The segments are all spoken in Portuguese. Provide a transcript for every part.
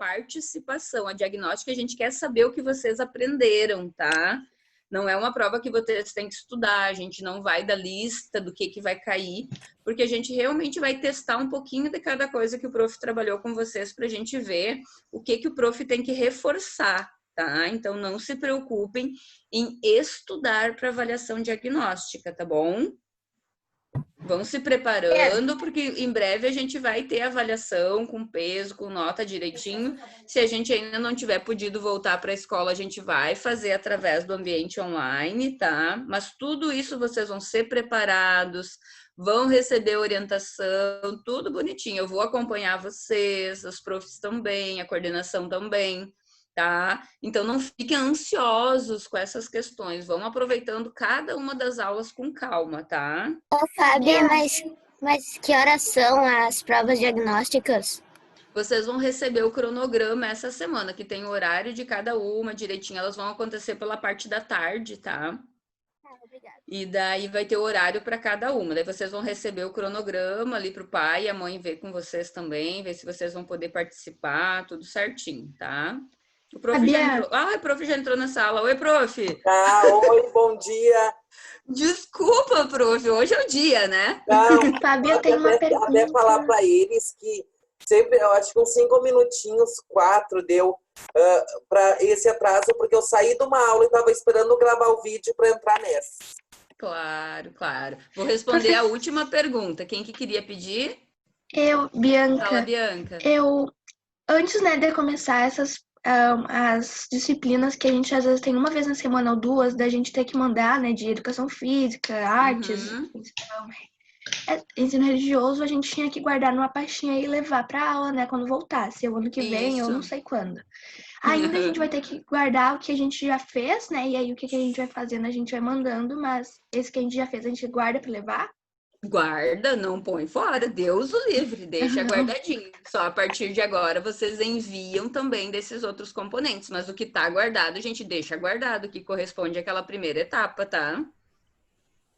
participação. A diagnóstica, a gente quer saber o que vocês aprenderam, tá? Não é uma prova que vocês têm que estudar, a gente não vai dar lista do que vai cair, porque a gente realmente vai testar um pouquinho de cada coisa que o prof trabalhou com vocês para a gente ver o que o prof tem que reforçar, tá? Então, não se preocupem em estudar para avaliação diagnóstica, tá bom? Vão se preparando, porque em breve a gente vai ter avaliação com peso, com nota direitinho. Se a gente ainda não tiver podido voltar para a escola, a gente vai fazer através do ambiente online, tá? Mas tudo isso vocês vão ser preparados, vão receber orientação, tudo bonitinho. Eu vou acompanhar vocês, os profs também, a coordenação também. Tá? Então, não fiquem ansiosos com essas questões. Vão aproveitando cada uma das aulas com calma, tá? Ô, Fábio, mas que horas são as provas diagnósticas? Vocês vão receber o cronograma essa semana, que tem o horário de cada uma direitinho. Elas vão acontecer pela parte da tarde, tá? Obrigada. E daí vai ter o horário para cada uma. Daí vocês vão receber o cronograma ali para o pai e a mãe ver com vocês também, ver se vocês vão poder participar, tudo certinho, tá? O prof já entrou. Ah, o prof já entrou na sala. Oi, prof. Oi, bom dia. Desculpa, prof. Hoje é o dia, né? Não, Fábio, eu tenho uma pergunta. Até falar para eles que sempre, eu acho que uns 5 minutinhos, 4 deu para esse atraso, porque eu saí de uma aula e estava esperando gravar o vídeo para entrar nessa. Claro, claro. Vou responder a última pergunta. Quem que queria pedir? Eu, Bianca. Fala, Bianca. Antes, né, de começar as disciplinas que a gente às vezes tem uma vez na semana ou duas, da gente ter que mandar, né, de educação física, artes, ensino religioso, a gente tinha que guardar numa pastinha e levar para aula, né, quando voltasse, o ano que vem, eu não sei quando. Ainda a gente vai ter que guardar o que a gente já fez, né, e aí o que a gente vai fazendo, a gente vai mandando, mas esse que a gente já fez, a gente guarda para levar? Guarda, não põe fora, Deus o livre, deixa guardadinho. Só a partir de agora vocês enviam também desses outros componentes, mas o que tá guardado, a gente deixa guardado, que corresponde àquela primeira etapa, tá?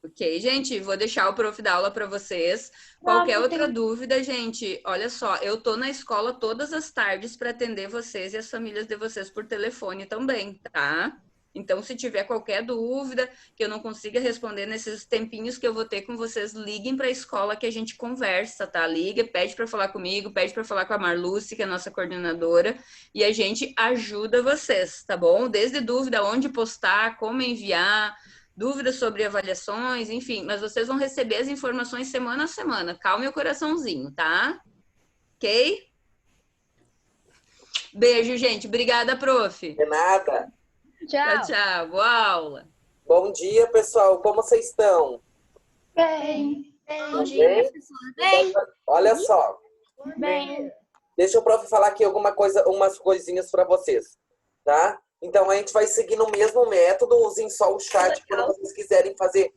Ok, gente, vou deixar o prof dar aula para vocês. Qualquer outra dúvida, gente, olha só, eu tô na escola todas as tardes para atender vocês e as famílias de vocês por telefone também, tá? Então, se tiver qualquer dúvida que eu não consiga responder nesses tempinhos que eu vou ter com vocês, liguem para a escola que a gente conversa, tá? Liga, pede para falar comigo, pede para falar com a Marluce, que é a nossa coordenadora, e a gente ajuda vocês, tá bom? Desde dúvida onde postar, como enviar, dúvidas sobre avaliações, enfim, mas vocês vão receber as informações semana a semana. Calme o coraçãozinho, tá? Ok? Beijo, gente. Obrigada, prof. De nada. Tchau, tchau. Boa aula. Bom dia, pessoal. Como vocês estão? Bem. Bom dia, professor. Bem. Olha só. Bem. Deixa o prof falar aqui umas coisinhas para vocês, tá? Então, a gente vai seguir no mesmo método. Usem só o chat quando vocês quiserem fazer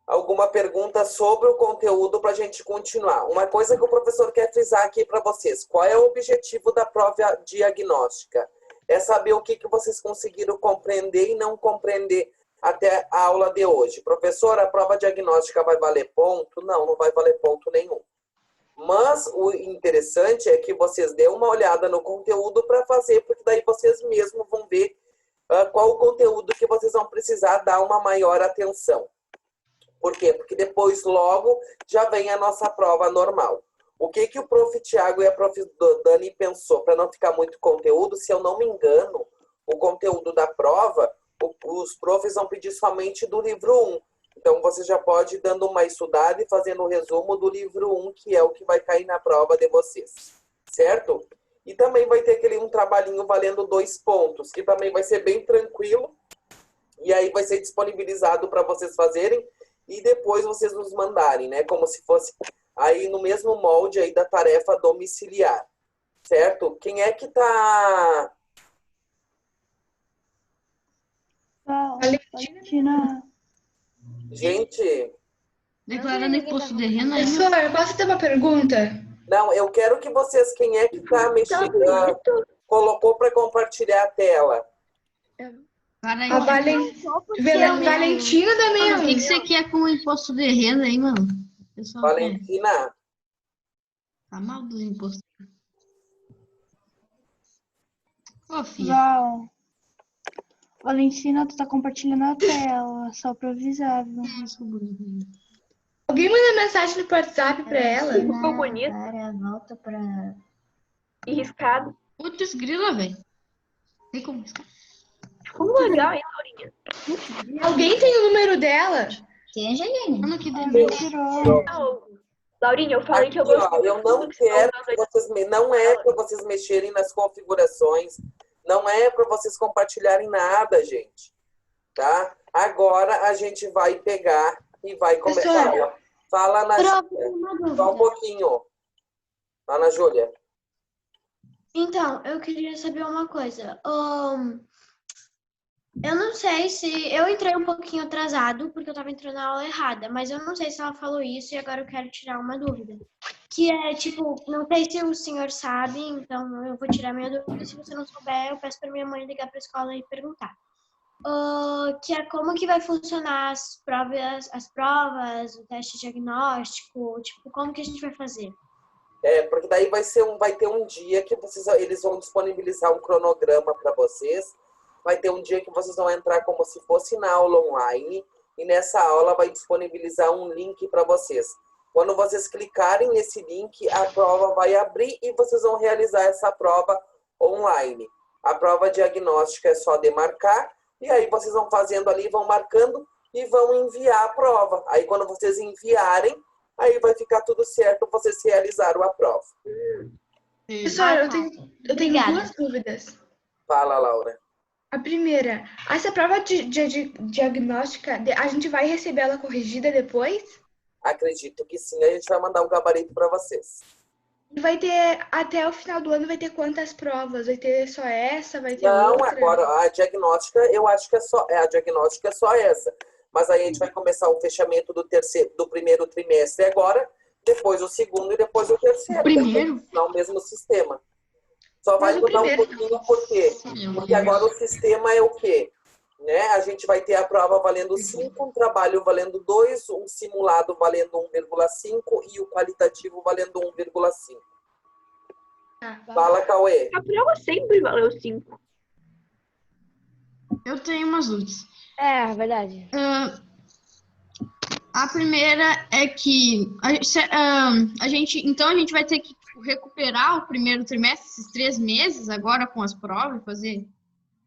alguma pergunta sobre o conteúdo para a gente continuar. Uma coisa que o professor quer frisar aqui para vocês. Qual é o objetivo da prova diagnóstica? É saber o que vocês conseguiram compreender e não compreender até a aula de hoje. Professor, a prova diagnóstica vai valer ponto? Não, não vai valer ponto nenhum. Mas o interessante é que vocês dêem uma olhada no conteúdo para fazer, porque daí vocês mesmos vão ver qual o conteúdo que vocês vão precisar dar uma maior atenção. Por quê? Porque depois, logo, já vem a nossa prova normal. O que o prof. Tiago e a prof. Dani pensou? Para não ficar muito conteúdo, se eu não me engano, o conteúdo da prova, os profs vão pedir somente do livro 1. Então, você já pode ir dando uma estudada e fazendo o resumo do livro 1, que é o que vai cair na prova de vocês. Certo? E também vai ter um trabalhinho valendo 2 pontos, que também vai ser bem tranquilo. E aí vai ser disponibilizado para vocês fazerem e depois vocês nos mandarem, né? Como se fosse aí no mesmo molde aí da tarefa domiciliar. Certo? Quem é que tá... Valentina. Gente... Declarando imposto de renda. Professor, eu posso ter uma pergunta? Não, eu quero que vocês... Quem é que tá mexendo... colocou para compartilhar a tela? A Valentina da minha. O que você quer com o imposto de renda aí, mano? Pessoal, Valentina? tá mal dos impostos. Confia. Val. Valentina, tu tá compartilhando a tela, só pra avisar, viu? Alguém manda mensagem no WhatsApp pra ela? Ficou bonito. Volta pra... E riscado. Putz, grila, velho. Tem como riscar? Ficou legal, hein, Laurinha? Alguém tem o número dela? Tem, Angelina. Mano, que Tirou. Laurinha, eu falei que eu Aqui, ó, gostei. eu não quero que vocês... Não é para vocês mexerem nas configurações. Não é para vocês compartilharem nada, gente. Tá? Agora a gente vai pegar e vai começar. Fala na Júlia. Só um pouquinho. Ana Júlia. Então, eu queria saber uma coisa. Eu não sei se... Eu entrei um pouquinho atrasado, porque eu tava entrando na aula errada, mas eu não sei se ela falou isso e agora eu quero tirar uma dúvida. Que é, tipo, não sei se o senhor sabe, então eu vou tirar minha dúvida. Se você não souber, eu peço pra minha mãe ligar pra escola e perguntar. Que é como que vai funcionar as provas, o teste diagnóstico, tipo, como que a gente vai fazer? Porque daí vai ter um dia que eles vão disponibilizar um cronograma para vocês. Vai ter um dia que vocês vão entrar como se fosse na aula online. E nessa aula vai disponibilizar um link para vocês. Quando vocês clicarem nesse link, a prova vai abrir e vocês vão realizar essa prova online. A prova diagnóstica é só demarcar. E aí vocês vão fazendo ali, vão marcando e vão enviar a prova. Aí quando vocês enviarem, aí vai ficar tudo certo, vocês realizaram a prova. Pessoal, eu tenho duas dúvidas. Fala, Laura. A primeira, essa prova diagnóstica, a gente vai receber ela corrigida depois? Acredito que sim, a gente vai mandar um gabarito para vocês. E vai ter, até o final do ano, vai ter quantas provas? Vai ter só essa? Vai ter Não, outra? agora a diagnóstica, eu acho que a diagnóstica é só essa. Mas aí a gente vai começar o fechamento do primeiro trimestre agora, depois o segundo e depois o terceiro. Primeiro? Não, o mesmo sistema. Só vai mudar um pouquinho, por quê? Porque agora o sistema é o quê? Né? A gente vai ter a prova valendo 5, um trabalho valendo 2, um simulado valendo 1,5 e o qualitativo valendo 1,5. Fala, Cauê. A prova sempre valeu 5. Eu tenho umas dúvidas. É, verdade. A primeira é que a gente vai ter que recuperar o primeiro trimestre, esses 3 meses agora com as provas, fazer?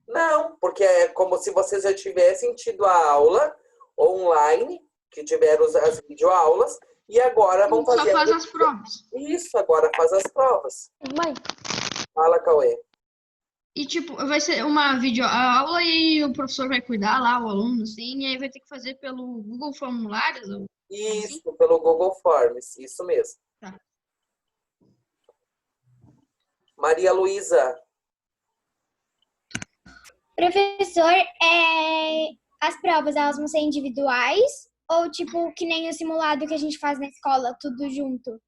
Não, porque é como se vocês já tivessem tido a aula online, que tiveram as videoaulas, e agora vão fazer... Só faz as provas. Isso, agora faz as provas. Mãe. Fala, Cauê. E, tipo, vai ser uma videoaula e o professor vai cuidar lá, o aluno, assim, e aí vai ter que fazer pelo Google Formulários? Ou... Isso, assim? Pelo Google Forms, isso mesmo. Tá. Maria Luísa. Professor, as provas, elas vão ser individuais ou, tipo, que nem o simulado que a gente faz na escola, tudo junto?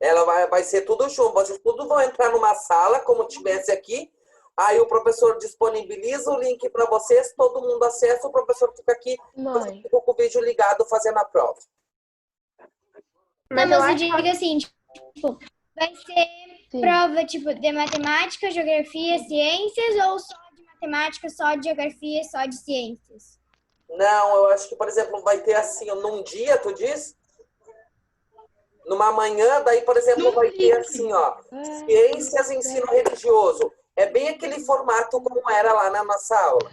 Ela vai ser tudo junto. Vocês tudo vão entrar numa sala, como tivesse aqui. Aí o professor disponibiliza o link para vocês, todo mundo acessa, o professor fica aqui, você fica com o vídeo ligado fazendo a prova. Não, mas eu digo assim, tipo, vai ser prova, tipo, de matemática, geografia, ciências, ou só de matemática, só de geografia, só de ciências? Não, eu acho que, por exemplo, vai ter assim, num dia, tu diz? Numa manhã, daí, por exemplo, vai ter assim, ó, ciências e ensino religioso. É bem aquele formato como era lá na nossa aula.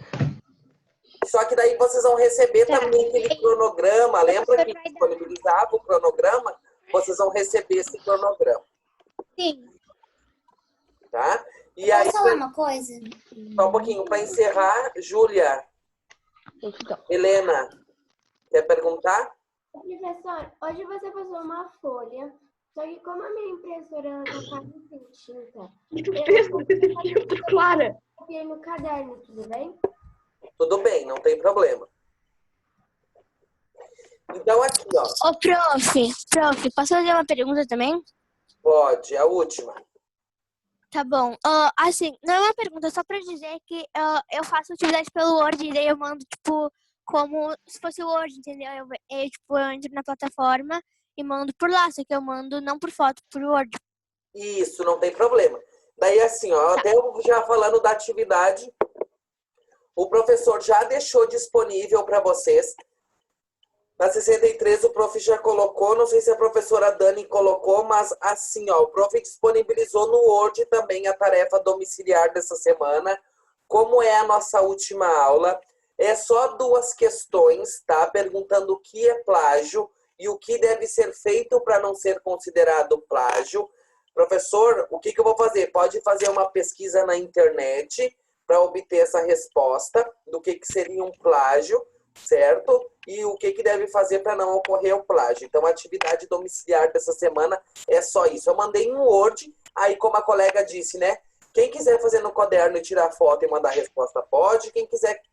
Só que daí vocês vão receber também aquele cronograma. Lembra que disponibilizava o cronograma? Vocês vão receber esse cronograma. Sim. Tá? E aí, posso falar uma coisa? Só um pouquinho. Para encerrar, Júlia. Helena, quer perguntar? Professor, hoje você passou uma folha, só que como a minha impressora tá quase sem tinta, eu Clara. copiei no caderno, tudo bem? Tudo bem, não tem problema. Então aqui, ó. Ô, prof, posso fazer uma pergunta também? Pode, a última. Tá bom. Assim, não é uma pergunta, só pra dizer que eu faço atividade pelo Word e daí eu mando, tipo, como se fosse o Word, entendeu? Eu entro na plataforma e mando por lá, só que eu mando não por foto, por Word. Isso, não tem problema. Daí assim, ó, até já falando da atividade, o professor já deixou disponível para vocês. Na 63 o prof já colocou, não sei se a professora Dani colocou, mas assim, ó, o prof disponibilizou no Word também a tarefa domiciliar dessa semana. Como é a nossa última aula, é só 2 questões, tá? Perguntando o que é plágio e o que deve ser feito para não ser considerado plágio. Professor, o que eu vou fazer? Pode fazer uma pesquisa na internet para obter essa resposta do que seria um plágio, certo? E o que deve fazer para não ocorrer o plágio. Então, a atividade domiciliar dessa semana é só isso. Eu mandei em Word, aí como a colega disse, né? Quem quiser fazer no caderno e tirar foto e mandar a resposta pode. Quem quiser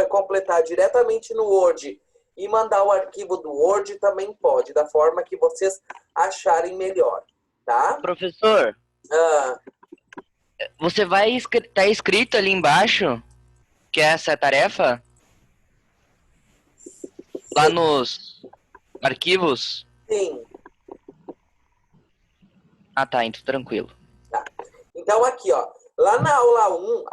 completar diretamente no Word e mandar o arquivo do Word também pode, da forma que vocês acharem melhor, tá? Professor, você vai tá escrito ali embaixo que essa é a tarefa? Lá nos arquivos? Sim. Ah, tá, então tranquilo. Tá. Então aqui, ó, lá na aula 1,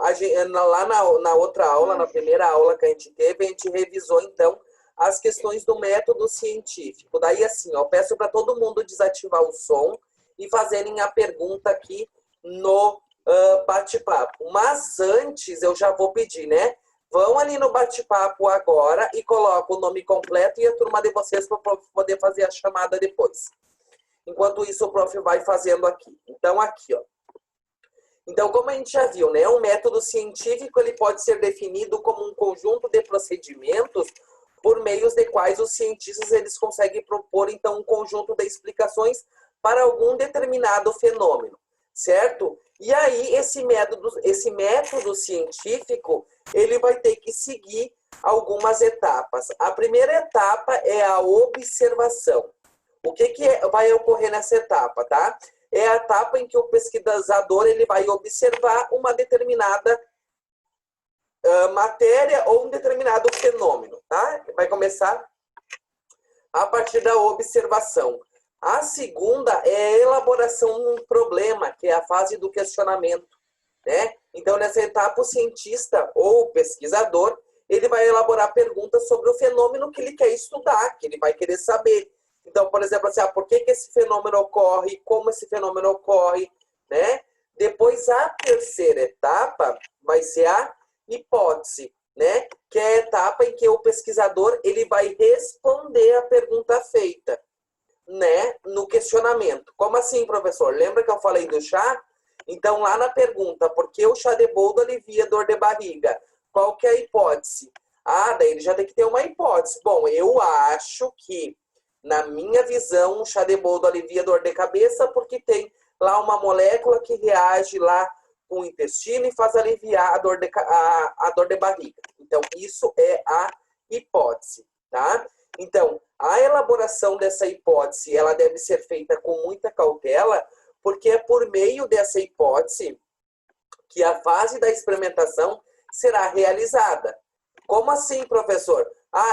lá na outra aula, na primeira aula que a gente teve, a gente revisou então as questões do método científico. Daí assim, ó, eu peço para todo mundo desativar o som e fazerem a pergunta aqui no bate-papo. Mas antes eu já vou pedir, né? Vão ali no bate-papo agora e colocam o nome completo e a turma de vocês para poder fazer a chamada depois. Enquanto isso, o prof vai fazendo aqui. Então, aqui, ó. Então, como a gente já viu, né? Um método científico ele pode ser definido como um conjunto de procedimentos por meios de quais os cientistas eles conseguem propor, então, um conjunto de explicações para algum determinado fenômeno, certo? E aí, esse método científico, ele vai ter que seguir algumas etapas. A primeira etapa é a observação. O que vai ocorrer nessa etapa, tá? É a etapa em que o pesquisador ele vai observar uma determinada matéria ou um determinado fenômeno, tá? Vai começar a partir da observação. A segunda é a elaboração de um problema, que é a fase do questionamento, né? Então, nessa etapa, o cientista ou o pesquisador, ele vai elaborar perguntas sobre o fenômeno que ele quer estudar, que ele vai querer saber. Então, por exemplo, assim, por que esse fenômeno ocorre, como esse fenômeno ocorre, né? Depois, a terceira etapa vai ser a hipótese, né? Que é a etapa em que o pesquisador ele vai responder a pergunta feita, né? No questionamento. Como assim, professor? Lembra que eu falei do chá? Então, lá na pergunta, por que o chá de boldo alivia dor de barriga? Qual que é a hipótese? Daí ele já tem que ter uma hipótese. Bom, eu acho que, na minha visão, o chá de boldo alivia dor de cabeça porque tem lá uma molécula que reage lá com o intestino e faz aliviar a dor de barriga. Então, isso é a hipótese, tá? Então, a elaboração dessa hipótese, ela deve ser feita com muita cautela, porque é por meio dessa hipótese que a fase da experimentação será realizada. Como assim, professor?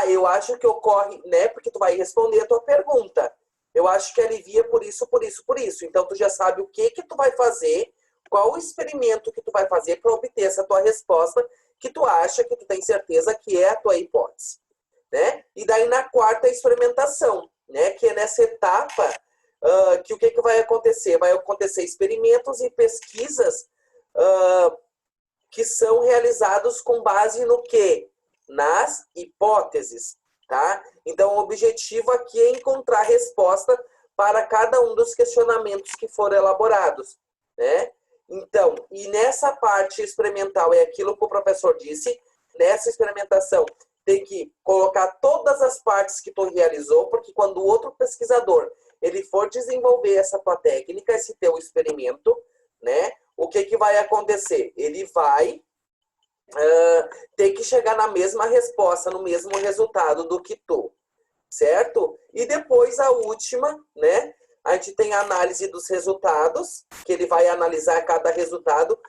Eu acho que ocorre, né? Porque tu vai responder a tua pergunta. Eu acho que alivia por isso, por isso, por isso. Então, tu já sabe o que tu vai fazer, qual o experimento que tu vai fazer para obter essa tua resposta que tu acha, que tu tem certeza que é a tua hipótese, né? E daí, na quarta experimentação, né? Que é nessa etapa que o que vai acontecer? Vai acontecer experimentos e pesquisas que são realizados com base no quê? Nas hipóteses, tá? Então, o objetivo aqui é encontrar resposta para cada um dos questionamentos que foram elaborados, né? Então, e nessa parte experimental, é aquilo que o professor disse, nessa experimentação, tem que colocar todas as partes que tu realizou, porque quando o outro pesquisador, ele for desenvolver essa tua técnica, esse teu experimento, né? O que vai acontecer? Ele vai ter que chegar na mesma resposta, no mesmo resultado do que tu, certo? E depois a última, né? A gente tem a análise dos resultados, que ele vai analisar cada resultado.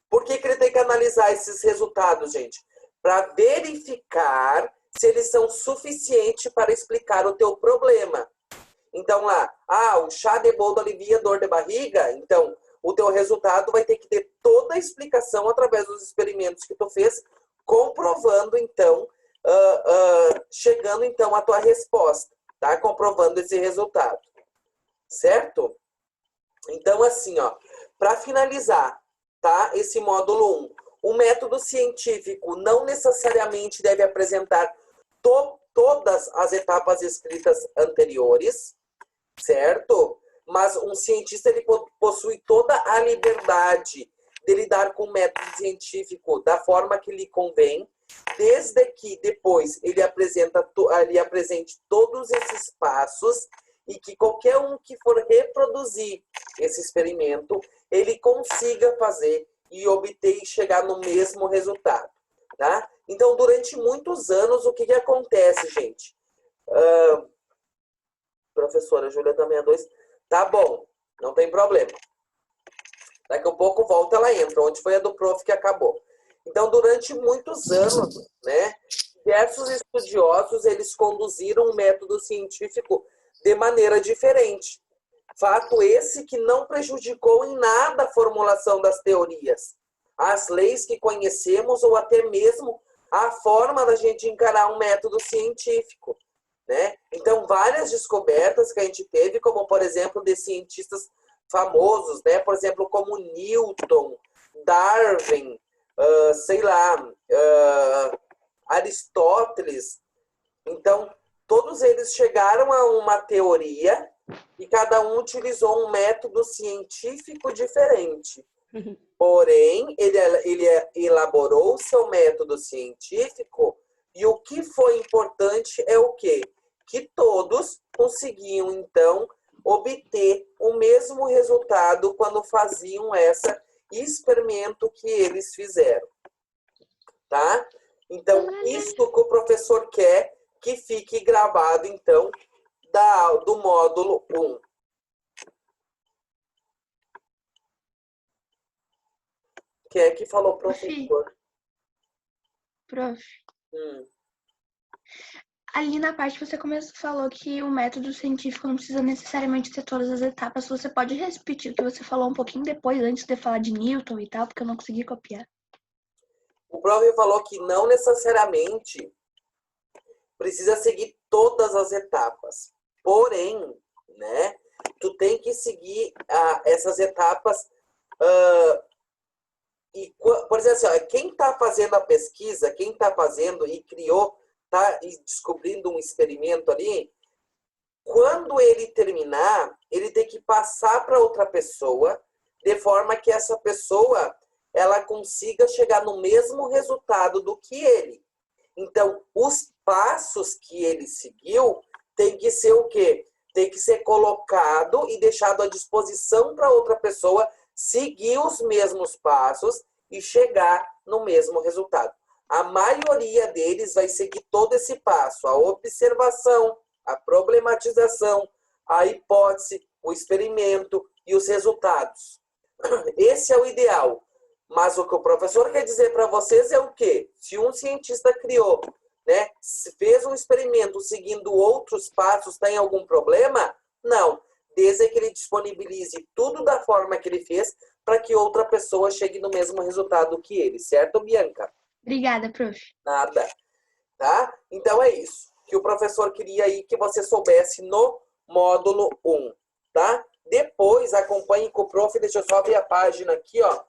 Por que ele tem que analisar esses resultados, gente? Para verificar se eles são suficientes para explicar o teu problema. Então lá, o chá de boldo alivia dor de barriga? Então, o teu resultado vai ter que ter toda a explicação através dos experimentos que tu fez, comprovando, então, chegando, então, à tua resposta, tá? Comprovando esse resultado, certo? Então, assim, ó, para finalizar, tá? Esse módulo 1, o método científico não necessariamente deve apresentar todas as etapas escritas anteriores, certo? Mas um cientista, ele possui toda a liberdade de lidar com o método científico da forma que lhe convém, desde que depois ele apresente todos esses passos e que qualquer um que for reproduzir esse experimento, ele consiga fazer e obter e chegar no mesmo resultado, tá? Então, durante muitos anos, o que acontece, gente? Professora Júlia também é 2. Tá bom, não tem problema. Daqui a pouco volta, ela entra. Onde foi a do prof que acabou? Então, durante muitos anos, né, diversos estudiosos, eles conduziram o método científico de maneira diferente. Fato esse que não prejudicou em nada a formulação das teorias, as leis que conhecemos ou até mesmo a forma da gente encarar um método científico, né? Então, várias descobertas que a gente teve, como, por exemplo, de cientistas famosos, né? Por exemplo, como Newton, Darwin, Aristóteles. Então, todos eles chegaram a uma teoria e cada um utilizou um método científico diferente. Porém, ele elaborou o seu método científico e o que foi importante é o quê? Que todos conseguiam, então, obter o mesmo resultado quando faziam esse experimento que eles fizeram. Tá? Então, isso que o professor quer que fique gravado, então, do módulo 1. Quem é que falou, professor? Prof. Ali na parte que você falou que o método científico não precisa necessariamente ter todas as etapas. Você pode repetir o que você falou um pouquinho depois, antes de falar de Newton e tal, porque eu não consegui copiar. O prof falou que não necessariamente precisa seguir todas as etapas. Porém, né, tu tem que seguir essas etapas. Por exemplo, assim, quem está fazendo a pesquisa, quem está fazendo e criou, tá descobrindo um experimento ali, quando ele terminar, ele tem que passar para outra pessoa, de forma que essa pessoa ela consiga chegar no mesmo resultado do que ele. Então, os passos que ele seguiu tem que ser o quê? Tem que ser colocado e deixado à disposição para outra pessoa seguir os mesmos passos e chegar no mesmo resultado. A maioria deles vai seguir todo esse passo, a observação, a problematização, a hipótese, o experimento e os resultados. Esse é o ideal. Mas o que o professor quer dizer para vocês é o quê? Se um cientista criou, né, fez um experimento seguindo outros passos, tem algum problema? Não. Desde que ele disponibilize tudo da forma que ele fez para que outra pessoa chegue no mesmo resultado que ele. Certo, Bianca? Obrigada, prof. Nada. Tá? Então é isso que o professor queria aí que você soubesse no módulo 1. Tá? Depois acompanhe com o prof. Deixa eu só ver a página aqui, ó.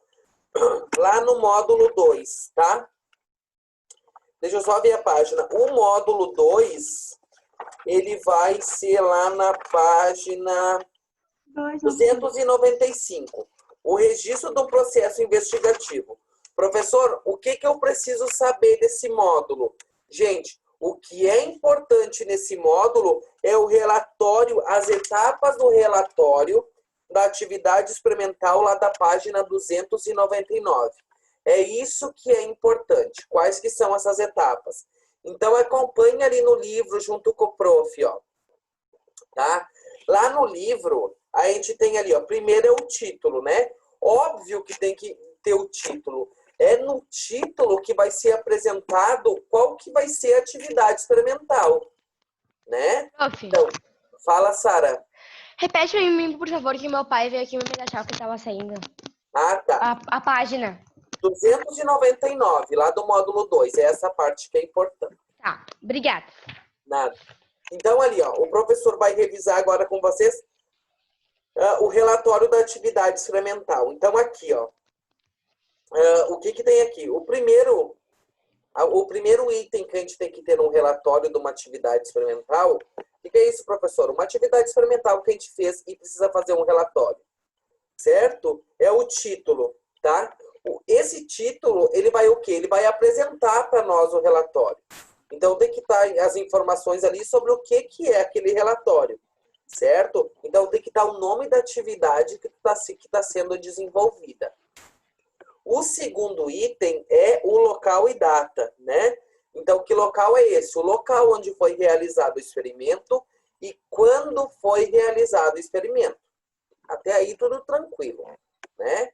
Lá no módulo 2, tá? Deixa eu só ver a página. O módulo 2, ele vai ser lá na página 295. O registro do processo investigativo. Professor, o que eu preciso saber desse módulo? Gente, o que é importante nesse módulo é o relatório, as etapas do relatório da atividade experimental lá da página 299. É isso que é importante. Quais que são essas etapas? Então, acompanhe ali no livro junto com o prof, ó. Tá? Lá no livro, a gente tem ali, ó, primeiro é o título, né? Óbvio que tem que ter o título. É no título que vai ser apresentado qual que vai ser a atividade experimental, né? Prof. Então, fala, Sara. Repete pra mim, por favor, que meu pai veio aqui me achar que tava saindo. Ah, tá. A página. 299, lá do módulo 2. É essa parte que é importante. Tá, obrigada. Nada. Então, ali, ó, o professor vai revisar agora com vocês o relatório da atividade experimental. Então, aqui, ó, o que tem aqui? O primeiro item que a gente tem que ter no relatório de uma atividade experimental, o que é isso, professor? Uma atividade experimental que a gente fez e precisa fazer um relatório, certo? É o título, tá? Esse título, ele vai o quê? Ele vai apresentar para nós o relatório. Então, tem que estar as informações ali sobre o que é aquele relatório, certo? Então, tem que estar o nome da atividade que está sendo desenvolvida. O segundo item é o local e data, né? Então, que local é esse? O local onde foi realizado o experimento e quando foi realizado o experimento. Até aí, tudo tranquilo, né?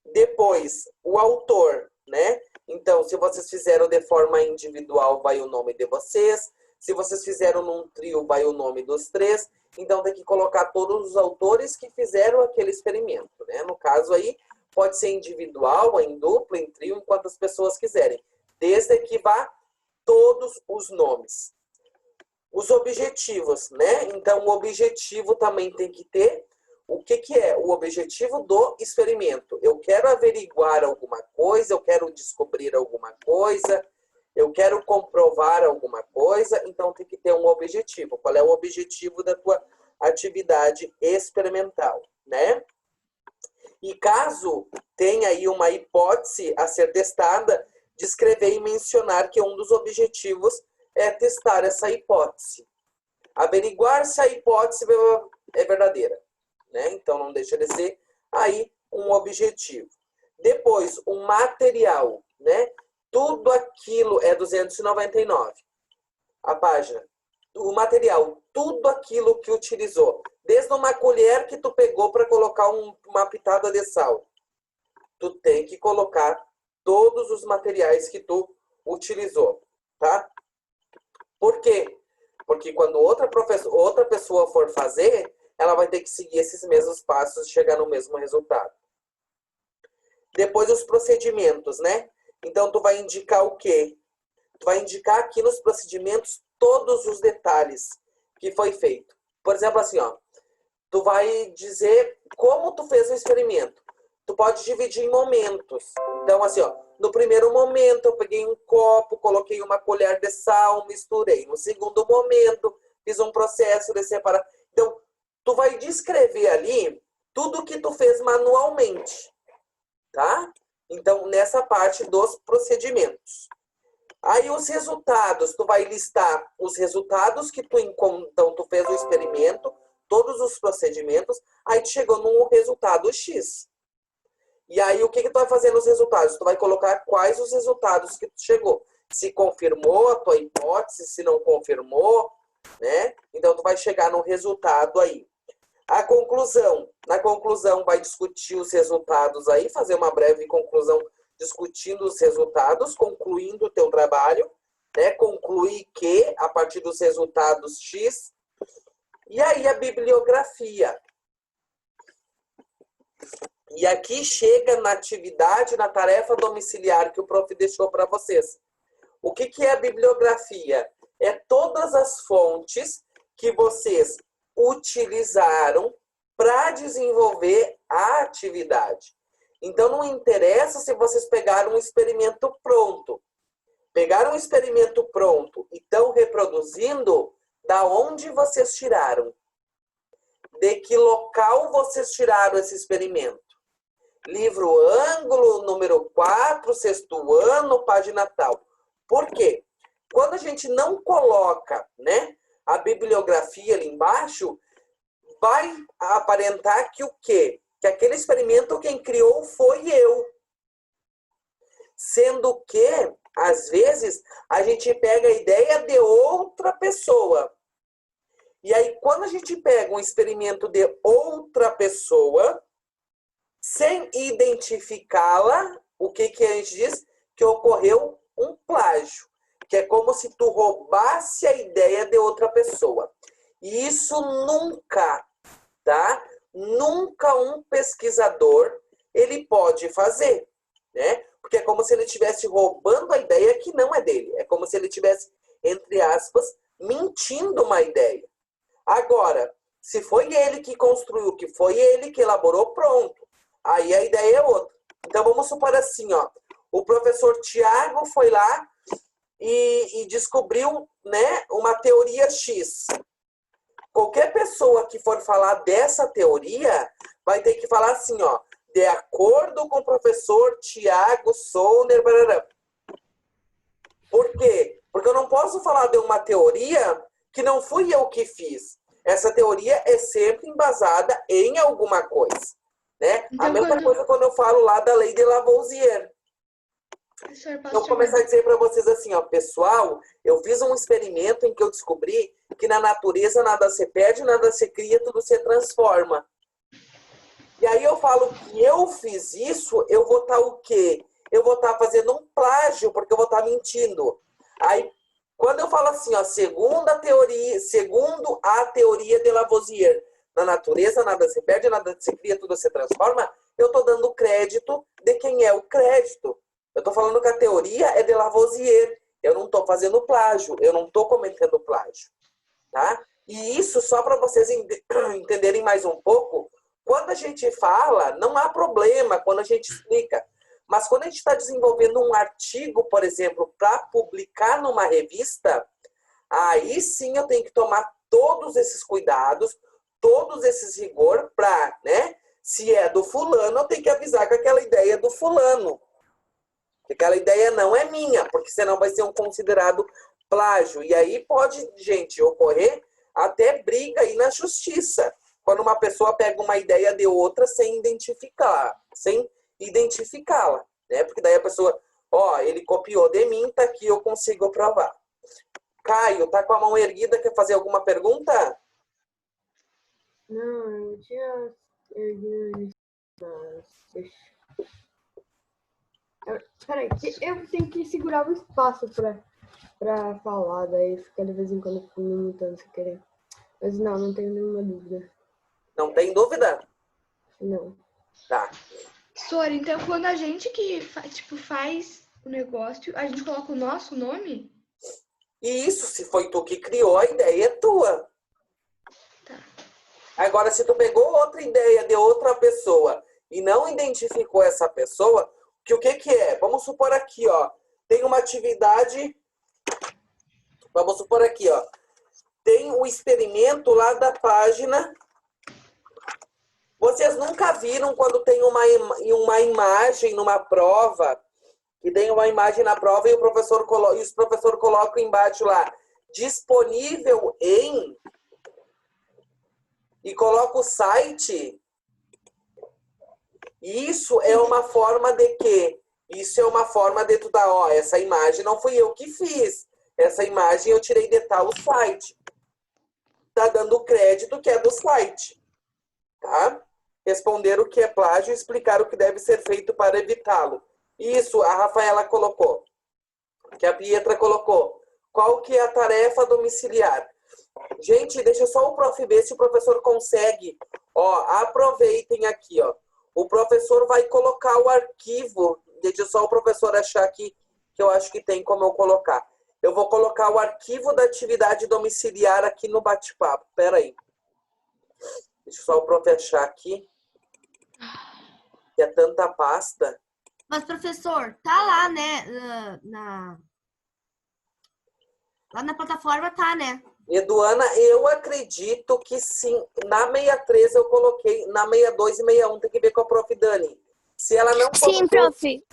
Depois, o autor, né? Então, se vocês fizeram de forma individual, vai o nome de vocês. Se vocês fizeram num trio, vai o nome dos três. Então, tem que colocar todos os autores que fizeram aquele experimento, né? No caso aí, pode ser individual, em dupla, em trio, em quantas pessoas quiserem. Desde que vá todos os nomes. Os objetivos, né? Então, o objetivo também tem que ter. O que é o objetivo do experimento? Eu quero averiguar alguma coisa, eu quero descobrir alguma coisa, eu quero comprovar alguma coisa, então tem que ter um objetivo. Qual é o objetivo da tua atividade experimental, né? E caso tenha aí uma hipótese a ser testada, descrever e mencionar que um dos objetivos é testar essa hipótese. Averiguar se a hipótese é verdadeira, né? Então, não deixa de ser aí um objetivo. Depois, um material, né? Tudo aquilo é 299. A página. O material, tudo aquilo que utilizou. Desde uma colher que tu pegou para colocar uma pitada de sal. Tu tem que colocar todos os materiais que tu utilizou, tá? Por quê? Porque quando outra pessoa for fazer, ela vai ter que seguir esses mesmos passos e chegar no mesmo resultado. Depois os procedimentos, né? Então, tu vai indicar o quê? Tu vai indicar aqui nos procedimentos todos os detalhes que foi feito. Por exemplo, assim, ó. Tu vai dizer como tu fez o experimento. Tu pode dividir em momentos. Então, assim, ó. No primeiro momento, eu peguei um copo, coloquei uma colher de sal, misturei. No segundo momento, fiz um processo de separar. Então, tu vai descrever ali tudo que tu fez manualmente, tá? Então, nessa parte dos procedimentos. Aí, os resultados, tu vai listar os resultados que então, tu fez o experimento, todos os procedimentos, aí tu chegou num resultado X. E aí, o que tu vai fazer nos resultados? Tu vai colocar quais os resultados que tu chegou. Se confirmou a tua hipótese, se não confirmou, né? Então, tu vai chegar no resultado aí. A conclusão. Na conclusão, vai discutir os resultados aí, fazer uma breve conclusão discutindo os resultados, concluindo o teu trabalho, né? Concluir que, a partir dos resultados X. E aí, a bibliografia. E aqui chega na atividade, na tarefa domiciliar que o prof deixou para vocês. O que é a bibliografia? É todas as fontes que vocês utilizaram para desenvolver a atividade. Então, não interessa se vocês pegaram um experimento pronto. Pegaram um experimento pronto e estão reproduzindo, da onde vocês tiraram? De que local vocês tiraram esse experimento? Livro ângulo, número 4, sexto ano, página tal. Por quê? Quando a gente não coloca, né, a bibliografia ali embaixo, vai aparentar que o quê? Que aquele experimento quem criou foi eu. Sendo que, às vezes, a gente pega a ideia de outra pessoa. E aí, quando a gente pega um experimento de outra pessoa, sem identificá-la, o que a gente diz? Que ocorreu um plágio. Que é como se tu roubasse a ideia de outra pessoa. E isso nunca tá? Nunca um pesquisador ele pode fazer, né? Porque é como se ele estivesse roubando a ideia que não é dele. É como se ele estivesse, entre aspas, mentindo uma ideia. Agora, se foi ele que construiu, que foi ele que elaborou, pronto. Aí a ideia é outra. Então vamos supor assim, ó. O professor Tiago foi lá e descobriu, né, uma teoria X. Qualquer pessoa que for falar dessa teoria vai ter que falar assim, ó. De acordo com o professor Tiago Souner. Por quê? Porque eu não posso falar de uma teoria que não fui eu que fiz. Essa teoria é sempre embasada em alguma coisa, né? Então, a mesma coisa quando eu falo lá da lei de Lavoisier. Eu vou começar a dizer para vocês assim, ó, pessoal, eu fiz um experimento em que eu descobri que na natureza nada se perde, nada se cria, tudo se transforma. E aí eu falo que eu fiz isso, eu vou estar o quê? Eu vou estar fazendo um plágio, porque eu vou estar mentindo. Aí, quando eu falo assim, ó, segundo a teoria de Lavoisier, na natureza nada se perde, nada se cria, tudo se transforma, eu estou dando crédito de quem é o crédito. Eu estou falando que a teoria é de Lavoisier. Eu não estou fazendo plágio, eu não estou cometendo plágio. Tá? E isso, só para vocês entenderem mais um pouco, quando a gente fala, não há problema quando a gente explica. Mas quando a gente está desenvolvendo um artigo, por exemplo, para publicar numa revista, aí sim eu tenho que tomar todos esses cuidados, todos esses rigor para, né? Se é do fulano, eu tenho que avisar que aquela ideia é do fulano. Que aquela ideia não é minha, porque senão vai ser um considerado plágio. E aí pode, gente, ocorrer até briga aí na justiça. Quando uma pessoa pega uma ideia de outra sem identificá-la, né? Porque daí a pessoa, ó, ele copiou de mim, tá aqui, eu consigo provar. Caio, tá com a mão erguida, quer fazer alguma pergunta? Não, eu tinha erguido, mas deixa. Peraí, eu tenho que segurar o espaço pra falar, daí fica de vez em quando me limitando se querer. Mas não tenho nenhuma dúvida. Não tem dúvida? Não. Tá. Sora, então quando a gente que faz o negócio, a gente coloca o nosso nome? E isso, se foi tu que criou, a ideia é tua. Tá. Agora, se tu pegou outra ideia de outra pessoa e não identificou essa pessoa, que o que é? Vamos supor aqui, ó. Tem uma atividade... Vamos supor aqui, ó. Tem o experimento lá da página... Vocês nunca viram quando tem uma imagem numa prova, que tem uma imagem na prova e os professores colocam embaixo lá, disponível em... E coloca o site... Isso é uma forma de quê? Isso é uma forma de tu dar, ó, essa imagem não fui eu que fiz. Essa imagem eu tirei de tal site. Tá dando crédito que é do site. Tá? Responder o que é plágio e explicar o que deve ser feito para evitá-lo. Isso, a Rafaela colocou. Que a Pietra colocou. Qual que é a tarefa domiciliar? Gente, deixa só o prof ver se o professor consegue. Ó, aproveitem aqui, ó. O professor vai colocar o arquivo. Deixa só o professor achar aqui, que eu acho que tem como eu colocar. Eu vou colocar o arquivo da atividade domiciliar aqui no bate-papo. Pera aí. Deixa só o prof achar aqui. Que é tanta pasta. Mas, professor, tá lá, né? Lá na plataforma tá, né? Eduana, eu acredito que sim. Na 63 eu coloquei, na 62 e 61 tem que ver com a prof. Dani. Se ela não Sim, colocou... prof.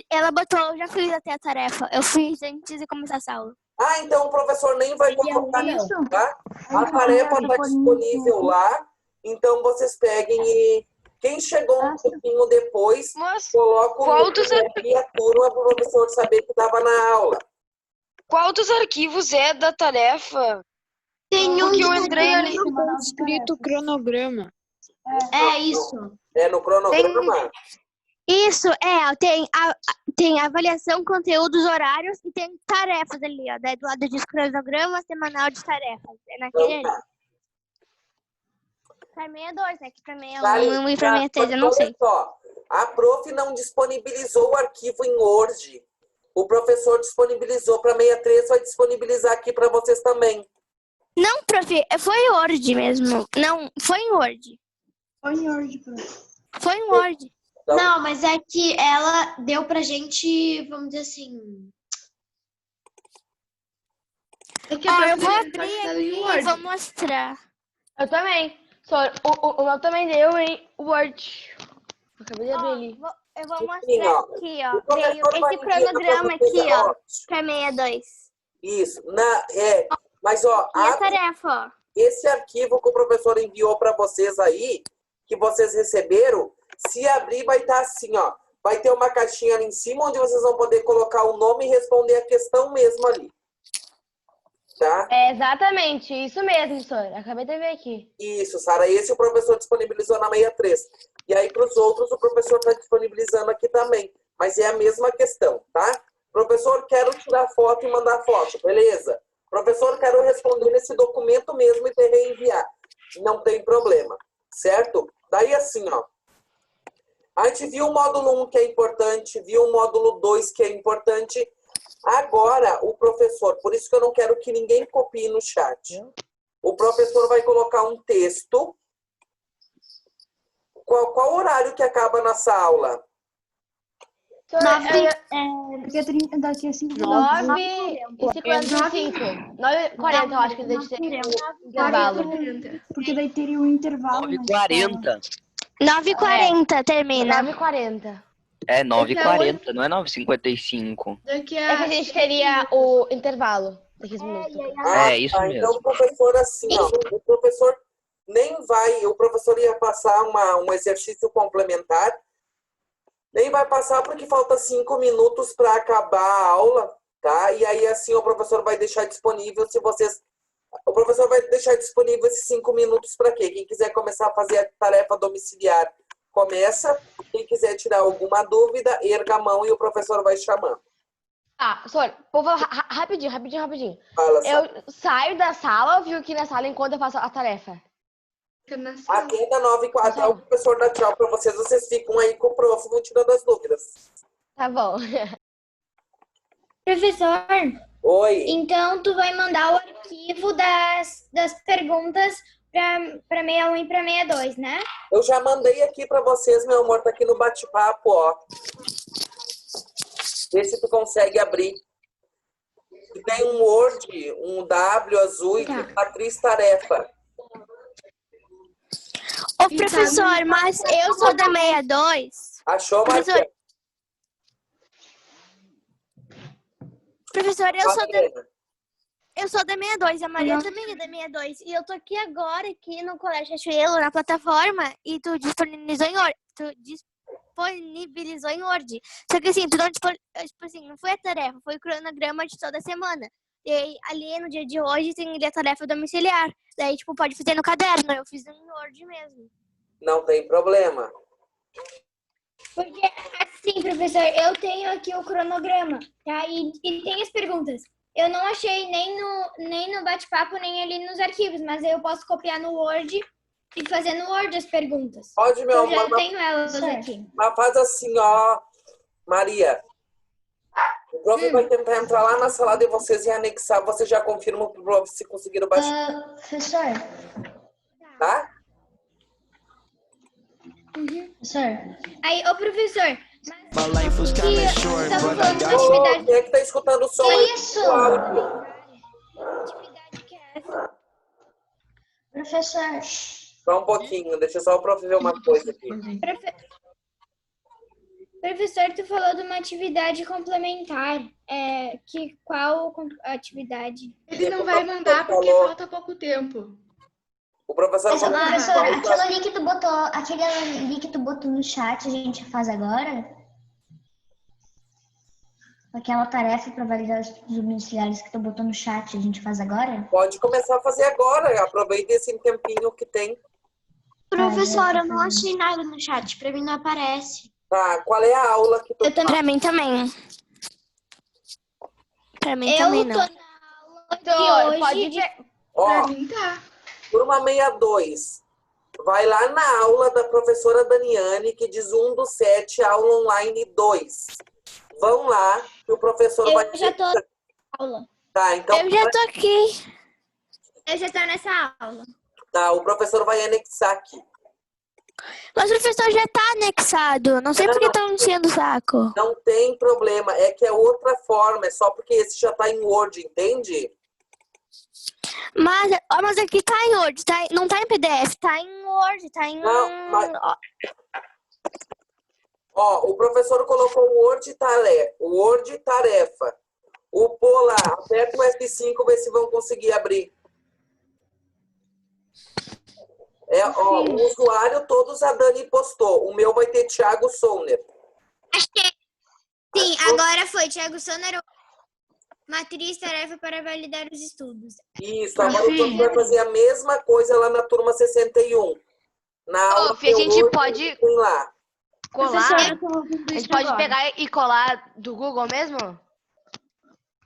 Ela botou, eu já fiz até a tarefa. Eu fiz antes de começar essa aula. Ah, então o professor nem vai colocar não, tá? A tarefa está disponível lá. Então vocês peguem e... Quem chegou um pouquinho depois, coloca o link e a turma para o professor saber que estava na aula. Qual dos arquivos é da tarefa? Tem um que eu entrei ali escrito cronograma. É isso. É no cronograma? Isso, tem avaliação, conteúdos, horários e tem tarefas ali, ó. Daí do lado diz cronograma semanal de tarefas. É naquele ali. pra 62, né? Que pra 61 Vale, e pra 63 eu não olha sei. só, a prof não disponibilizou o arquivo em Word. O professor disponibilizou para 63, vai disponibilizar aqui para vocês também. Não, prof, foi em Word mesmo. Não, foi em Word. Foi em Word, prof. Foi em Word. Então, Não, mas é que ela deu pra gente, vamos dizer assim. É que a Ó, prof eu vou deveria abrir estar aqui em e Word. vou mostrar. Eu também. Só, o meu também deu em Word. Acabei de abrir Ó, ali. eu vou Sim, mostrar ó. aqui, O ó. professor Veio vai esse enviar pra cronograma vocês, aqui, ó. ó. Pra 62. Isso, mas ó, E a tarefa, ó. esse arquivo que o professor enviou para vocês aí, que vocês receberam, se abrir vai estar assim, ó. Vai ter uma caixinha ali em cima onde vocês vão poder colocar o nome e responder a questão mesmo ali. Tá? É exatamente, isso mesmo, senhor. Acabei de ver aqui. Isso, Sara. Esse o professor disponibilizou na 63. E aí, para os outros, o professor está disponibilizando aqui também. Mas é a mesma questão, tá? Professor, quero tirar foto e mandar foto, beleza? Professor, quero responder nesse documento mesmo e te reenviar. Não tem problema, certo? Daí, assim, ó. A gente viu o módulo 1 que é importante, viu o módulo 2 que é importante. Agora, o professor, por isso que eu não quero que ninguém copie no chat. O professor vai colocar um texto. Qual horário que acaba nossa aula? Senhor, Daqui a 5 9h55. 9h40, eu acho que deve ter intervalo. Porque daí teria um intervalo. 9h40. 9h40 termina. 9h40. É 9h40, não é 9h55. É que a gente teria o intervalo. Daqui a minutos. É, isso Então mesmo. o professor, assim, ó, o professor nem vai, o professor ia passar um exercício complementar, nem vai passar porque falta 5 minutos para acabar a aula, tá? E aí, assim, o professor vai deixar disponível, o professor vai deixar disponível esses 5 minutos para quê? Quem quiser começar a fazer a tarefa domiciliar, começa. Quem quiser tirar alguma dúvida, erga a mão e o professor vai chamando. Ah, senhor, por favor, rapidinho. Fala, Eu saio da sala ou fico aqui na sala enquanto eu faço a tarefa? Até da 9h04, até o professor dá tchau pra vocês. Vocês ficam aí com o prof, vão tirando as dúvidas. Tá bom. Professor, Oi. então tu vai mandar o arquivo das perguntas para 61 e para 62, né? Eu já mandei aqui pra vocês, meu amor, tá aqui no bate-papo, ó. Vê se tu consegue abrir. Tem um Word, um W azul e tem matriz tarefa. Ô, professor, mas eu sou da 62. Achou, Professor, Maria? professor, eu sou da 62, a Maria também é da 62. E eu tô aqui agora, aqui no Colégio Riachuelo, na plataforma, e tu disponibilizou em Word. Só que assim, tu não, tipo assim, não foi a tarefa, foi o cronograma de toda semana. E aí, ali no dia de hoje tem a tarefa domiciliar. Daí, tipo, pode fazer no caderno. Eu fiz em Word mesmo. Não tem problema. Porque, assim, professor, eu tenho aqui o cronograma, tá? E tem as perguntas. Eu não achei nem no bate-papo, nem ali nos arquivos, mas eu posso copiar no Word e fazer no Word as perguntas. Pode, meu amor. Eu já tenho elas aqui. Mas faz assim, ó, Maria. O prof vai tentar entrar lá na sala de vocês e anexar. Você já confirma pro prof se conseguiram baixar. Professor. Tá? Professor. Aí, ô professor, My life was kinda short, tava but I falando de got uma you. atividade. Quem é que tá escutando o som? Que aí? isso? Atividade que é essa? Professor. Só um pouquinho, deixa só o prof ver uma coisa aqui. Professor, tu falou de uma atividade complementar. Qual atividade? Ele não vai mandar porque falta pouco tempo. O professor Professor, aquele link que tu botou no chat, a gente faz agora? Aquela tarefa para validar os domiciliares que tu botou no chat, a gente faz agora? Pode começar a fazer agora. Aproveita esse tempinho que tem. Professor, eu não achei nada no chat. Pra mim não aparece. Tá, qual é a aula que tu Pra mim também. Pra mim também não. Eu tô na aula de hoje. Ó, Pra mim tá. turma 62. vai lá na aula da professora Daniane, que diz 1/7, aula online 2. Vão lá, que o professor vai... Eu já tô na aula. Tá, então... Eu já tô aqui. Eu já tô nessa aula. Tá, o professor vai anexar aqui. Mas o professor já tá anexado. Não sei por que estão enchendo o saco. Não tem problema, é que é outra forma, é só porque esse já tá em Word, entende? Mas aqui tá em Word, não tá em PDF, tá em Word, tá em... Não, mas... Ó, o professor colocou o Word tarefa. O Pola, aperta o F5, vê se vão conseguir abrir. Ó, o usuário, todos a Dani postou. O meu vai ter Thiago Souner. Sim, agora foi. Thiago Souner, matriz tarefa para validar os estudos. Isso, agora o professor vai fazer a mesma coisa lá na turma 61. Na aula a gente pode lá. colar? A gente pode pegar e colar do Google mesmo?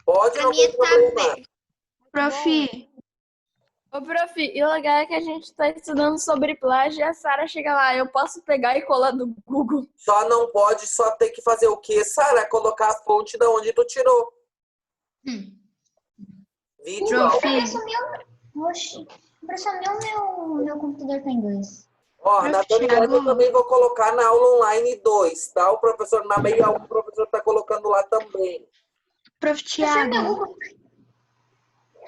Pode, não tem problema. Prof. Ô, prof, e o legal é que a gente tá estudando sobre plágio e a Sara chega lá, eu posso pegar e colar do Google. Só não pode, só tem que fazer o quê, Sara? Colocar a fonte de onde tu tirou. Vídeo. Oxi, professor, meu computador tá em inglês. Ó, na Daniela eu também vou colocar na aula online 2, tá? O professor, na meia aula, o professor tá colocando lá também. Prof. Thiago.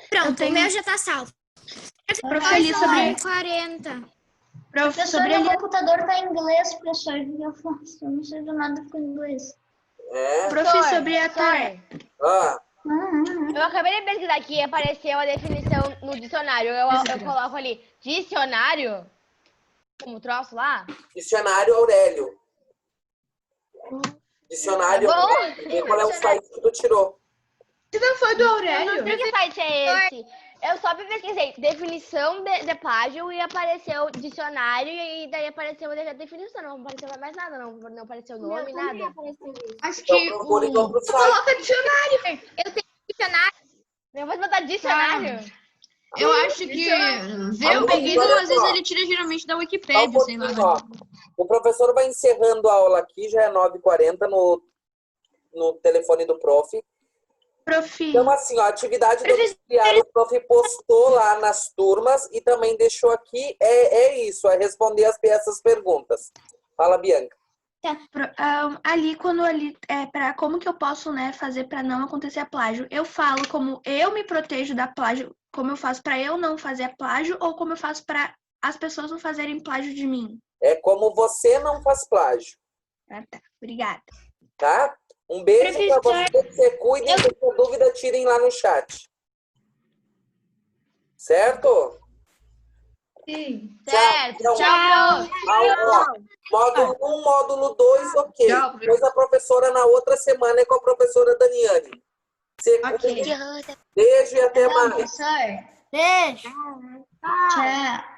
Pronto, o meu já tá salvo. Prof. Ali sobre... 40. Professor, meu computador tá em inglês, professor. O que eu faço? Eu não sei do nada com inglês. Prof. sobre a tarefa. Eu acabei de pesquisar aqui e apareceu a definição no dicionário. Eu coloco ali, dicionário, como troço lá. Dicionário Aurélio. Dicionário Aurélio. Vê qual é o site que tu tirou. Se não foi do Aurélio? Eu não sei que site é esse. Eu só pesquisei definição de plágio e apareceu dicionário e daí apareceu a definição. Não apareceu mais nada, não apareceu nome, nada. Acho que coloca dicionário. Eu tenho dicionário. Eu vou botar dicionário. Eu acho que ver o pedido, às vezes ele tira geralmente da Wikipédia, sei lá. O professor vai encerrando a aula aqui, já é 9h40 no telefone do prof. Então, assim, ó, a atividade domiciliar, o prof postou lá nas turmas e também deixou aqui, isso, é responder essas perguntas. Fala, Bianca. Como que eu posso, né, fazer para não acontecer a plágio? Eu falo como eu me protejo da plágio, como eu faço para eu não fazer a plágio ou como eu faço para as pessoas não fazerem plágio de mim? É como você não faz plágio. Ah, tá. Obrigada. Tá? Um beijo para você, cuidem, se for dúvida, tirem lá no chat. Certo? Sim. Certo. Tchau. Módulo 1, módulo 2, ok. Depois a professora na outra semana é com a professora Daniane. Beijo e até mais. Beijo. Tchau.